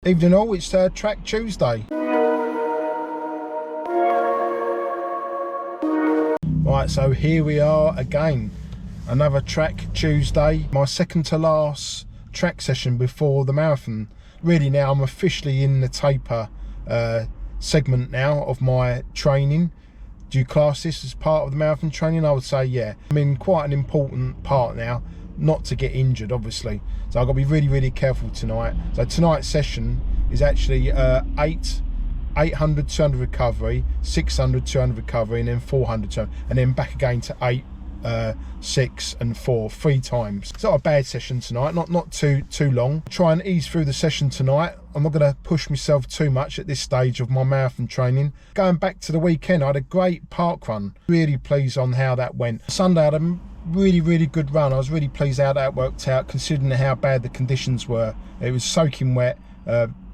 Evening all, it's Track Tuesday. Right, so here we are again. Another Track Tuesday. My second to last track session before the marathon. Really now I'm officially in the taper segment now of my training. Do you class this as part of the marathon training? I would say yeah. I'm in quite an important part now, not to get injured obviously. So I've got to be really careful tonight. So tonight's session is actually 800, 200 recovery, 600, 200 recovery, and then 400, 200, and then back again to 8, 6 and 4, 3 times. It's not a bad session tonight, not too long. Try and ease through the session tonight. I'm not going to push myself too much at this stage of my marathon training. Going back to the weekend, I had a great park run. Really pleased on how that went. Sunday I had a really good run. I was really pleased how that worked out, considering how bad the conditions were. It was soaking wet,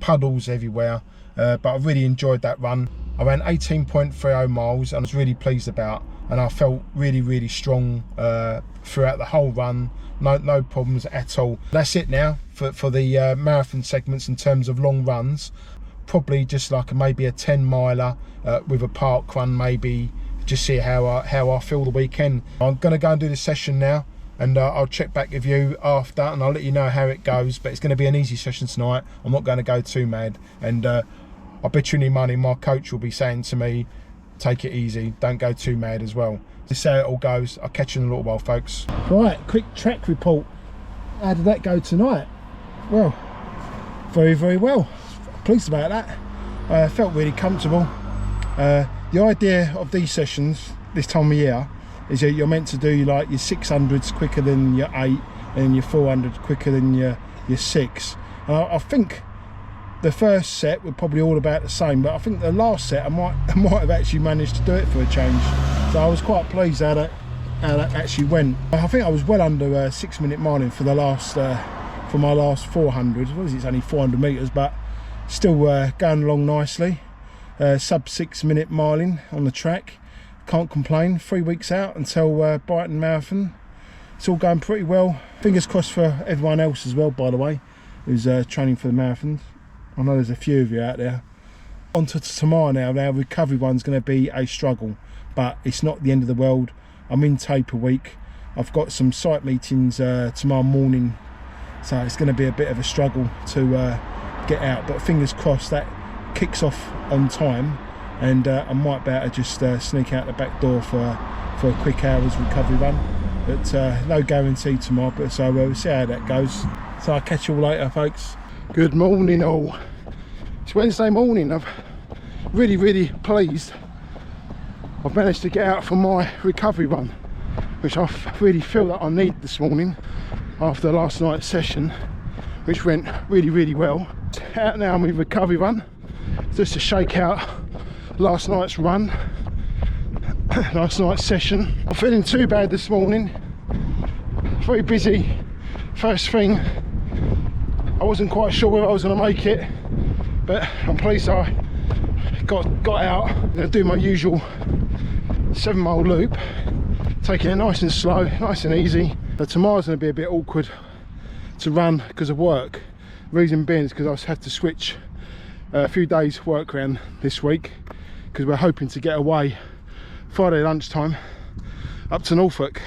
puddles everywhere, but I really enjoyed that run. I ran 18.30 miles and I was really pleased about, and I felt really strong throughout the whole run. No problems at all. That's it now for the marathon segments in terms of long runs. Probably just like maybe a 10 miler with a park run, maybe. Just see how I feel the weekend. I'm going to go and do the session now, and I'll check back with you after, and I'll let you know how it goes. But it's going to be an easy session tonight. I'm not going to go too mad, and I bet you any money my coach will be saying to me, take it easy, don't go too mad as well. This is how it all goes. I'll catch you in a little while, folks. Right, quick track report. How did that go tonight? Well, very well. Pleased about that. Felt really comfortable. The idea of these sessions this time of year is that you're meant to do like your 600s quicker than your 8 and your 400 quicker than your 6. I think the first set were probably all about the same, but I think the last set I might have actually managed to do it for a change. So I was quite pleased how that actually went. I think I was well under 6-minute miling for the last for my last 400. What is it? It's only 400 meters, but still going along nicely. Sub 6-minute miling on the track. Can't complain. 3 weeks out until Brighton marathon. It's all going pretty well. Fingers crossed for everyone else as well, by the way, who's training for the marathons. I know there's a few of you out there. On to tomorrow now. Now recovery one's going to be a struggle, but it's not the end of the world. I'm in taper week. I've got some site meetings tomorrow morning, so it's going to be a bit of a struggle to get out, but fingers crossed that kicks off on time, and I might be able to just sneak out the back door for a quick hour's recovery run, but no guarantee tomorrow, but so we'll see how that goes. So I'll catch you all later, folks. Good morning all. It's Wednesday morning. I'm really pleased I've managed to get out for my recovery run, which I really feel that I need this morning after last night's session, which went really well. Out now on my recovery run, just to shake out last night's run, last night's session. I'm feeling too bad this morning. Very busy. First thing, I wasn't quite sure whether I was going to make it, but I'm pleased I got out. I'm going to do my usual 7-mile loop, taking it nice and slow, nice and easy. But tomorrow's going to be a bit awkward to run because of work. Reason being is because I have to switch a few days work around this week, because we're hoping to get away Friday lunchtime up to Norfolk.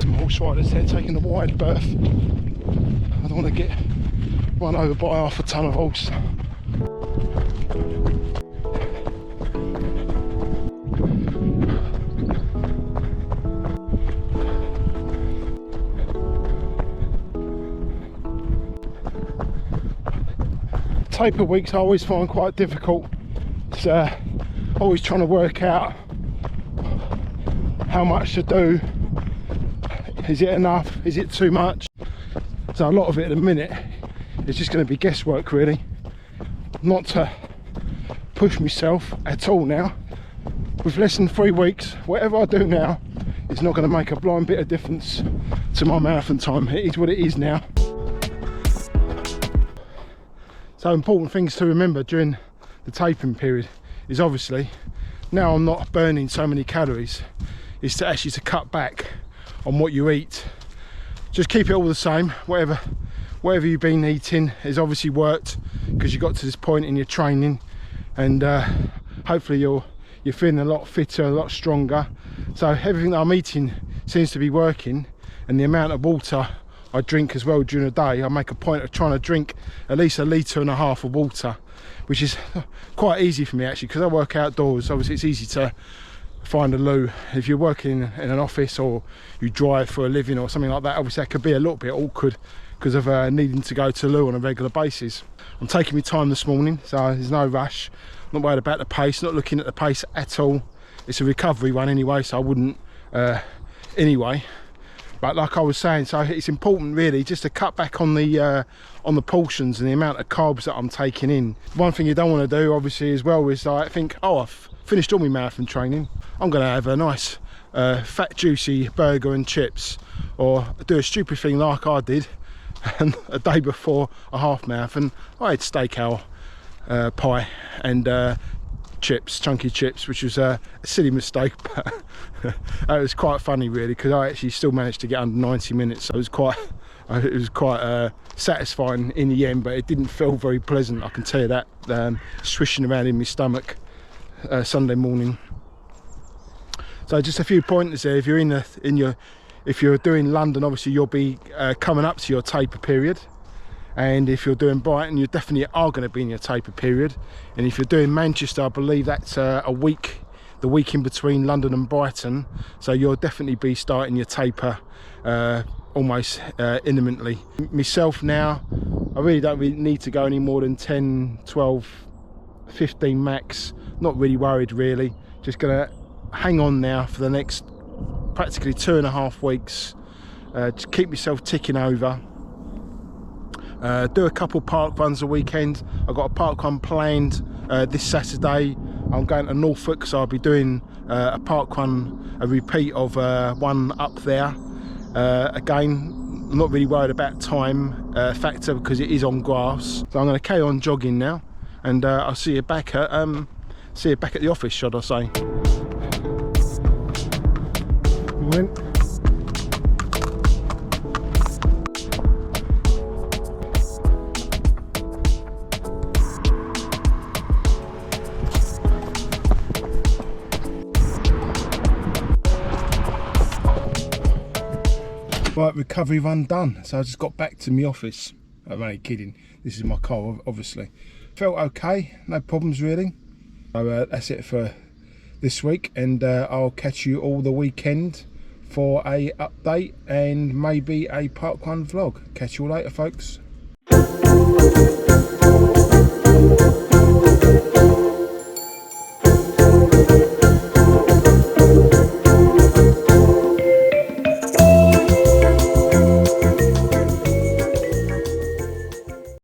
Some horse riders there taking a wide berth. I don't want to get run over by half a ton of horse. Taper weeks I always find quite difficult. It's always trying to work out how much to do. Is it enough? Is it too much? So a lot of it at the minute is just going to be guesswork, really. Not to push myself at all now. With less than 3 weeks, whatever I do now is not going to make a blind bit of difference to my marathon time. It is what it is now. So important things to remember during the tapering period is obviously, now I'm not burning so many calories, is to actually cut back on what you eat. just keep it all the same. Whatever you've been eating has obviously worked, because you got to this point in your training, and hopefully you're feeling a lot fitter, a lot stronger. So everything that I'm eating seems to be working, and the amount of water I drink as well during the day, I make a point of trying to drink at least 1.5 litres of water, which is quite easy for me actually, because I work outdoors. Obviously it's easy to find a loo. If you're working in an office or you drive for a living or something like that, obviously that could be a little bit awkward because of needing to go to loo on a regular basis. I'm taking my time this morning, so there's no rush. I'm not worried about the pace, not looking at the pace at all. It's a recovery one anyway, so I wouldn't anyway. But like I was saying, so it's important really just to cut back on the portions and the amount of carbs that I'm taking in. One thing you don't want to do obviously as well is like think, oh, I've finished all my marathon training, I'm going to have a nice fat juicy burger and chips, or do a stupid thing like I did and a day before a half marathon I had steak pie and chips, chunky chips, which was a silly mistake, but it was quite funny really, because I actually still managed to get under 90 minutes, so it was quite satisfying in the end, but it didn't feel very pleasant, I can tell you that, swishing around in my stomach Sunday morning. So just a few pointers there. If you're if you're doing London, obviously you'll be coming up to your taper period. And if you're doing Brighton, you definitely are going to be in your taper period. And if you're doing Manchester, I believe that's the week in between London and Brighton. So you'll definitely be starting your taper almost imminently. Myself now, I really don't need to go any more than 10, 12, 15 max. Not really worried really. Just going to hang on now for the next practically 2.5 weeks. Just keep myself ticking over. Do a couple park runs a weekend. I've got a park run planned this Saturday. I'm going to Norfolk, so I'll be doing a park run, a repeat of one up there. Again, I'm not really worried about time factor because it is on grass. So I'm going to carry on jogging now, and I'll see you back at the office, should I say. Right, recovery run done. So I just got back to my office. I'm only kidding. This is my car, obviously. Felt okay, no problems really. So that's it for this week, and I'll catch you all the weekend for a update and maybe a park run vlog. Catch you all later, folks.